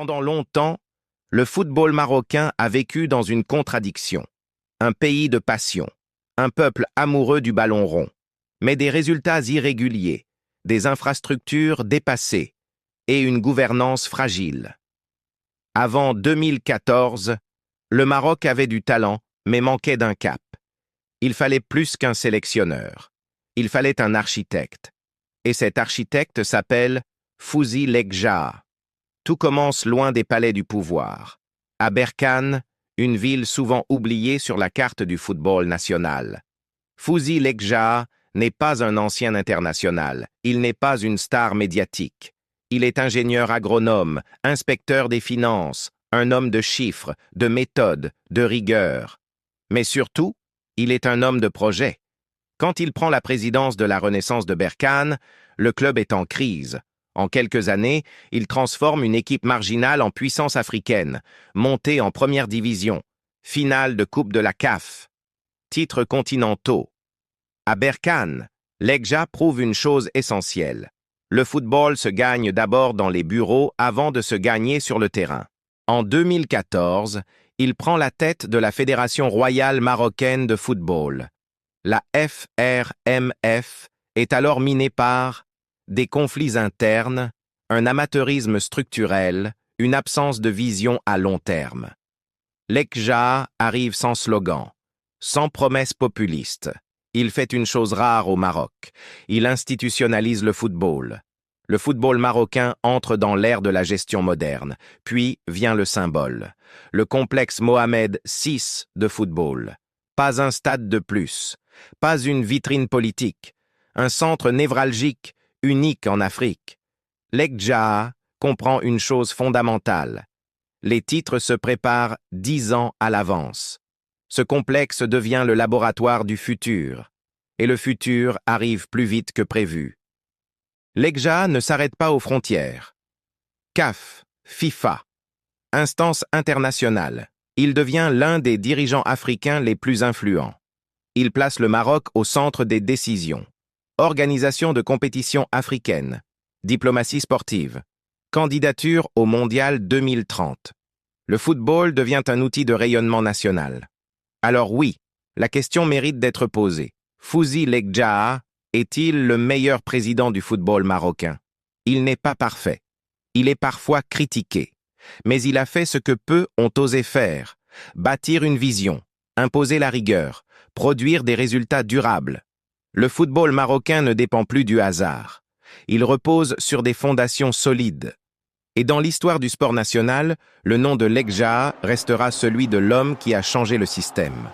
Pendant longtemps, le football marocain a vécu dans une contradiction. Un pays de passion, un peuple amoureux du ballon rond, mais des résultats irréguliers, des infrastructures dépassées et une gouvernance fragile. Avant 2014, le Maroc avait du talent, mais manquait d'un cap. Il fallait plus qu'un sélectionneur. Il fallait un architecte. Et cet architecte s'appelle Fouzi Lekjaa. Tout commence loin des palais du pouvoir, à Berkane, une ville souvent oubliée sur la carte du football national. Fouzi Lekjaa n'est pas un ancien international, il n'est pas une star médiatique. Il est ingénieur agronome, inspecteur des finances, un homme de chiffres, de méthode, de rigueur. Mais surtout, il est un homme de projet. Quand il prend la présidence de la Renaissance de Berkane, le club est en crise. En quelques années, il transforme une équipe marginale en puissance africaine, montée en première division, finale de Coupe de la CAF, titres continentaux. À Berkane, Lekjaa prouve une chose essentielle. Le football se gagne d'abord dans les bureaux avant de se gagner sur le terrain. En 2014, il prend la tête de la Fédération royale marocaine de football. La FRMF est alors minée par des conflits internes, un amateurisme structurel, une absence de vision à long terme. Lekjaa arrive sans slogan, sans promesses populistes. Il fait une chose rare au Maroc. Il institutionnalise le football. Le football marocain entre dans l'ère de la gestion moderne. Puis vient le symbole. Le complexe Mohamed VI de football. Pas un stade de plus. Pas une vitrine politique. Un centre névralgique, unique en Afrique. Lekjaa comprend une chose fondamentale. Les titres se préparent 10 ans à l'avance. Ce complexe devient le laboratoire du futur. Et le futur arrive plus vite que prévu. Lekjaa ne s'arrête pas aux frontières. CAF, FIFA, instance internationale. Il devient l'un des dirigeants africains les plus influents. Il place le Maroc au centre des décisions. Organisation de compétitions africaines, diplomatie sportive, candidature au Mondial 2030. Le football devient un outil de rayonnement national. Alors oui, la question mérite d'être posée. Fouzi Lekjaa est-il le meilleur président du football marocain? Il n'est pas parfait. Il est parfois critiqué. Mais il a fait ce que peu ont osé faire. Bâtir une vision, imposer la rigueur, produire des résultats durables. Le football marocain ne dépend plus du hasard. Il repose sur des fondations solides. Et dans l'histoire du sport national, le nom de Lekjaa restera celui de l'homme qui a changé le système.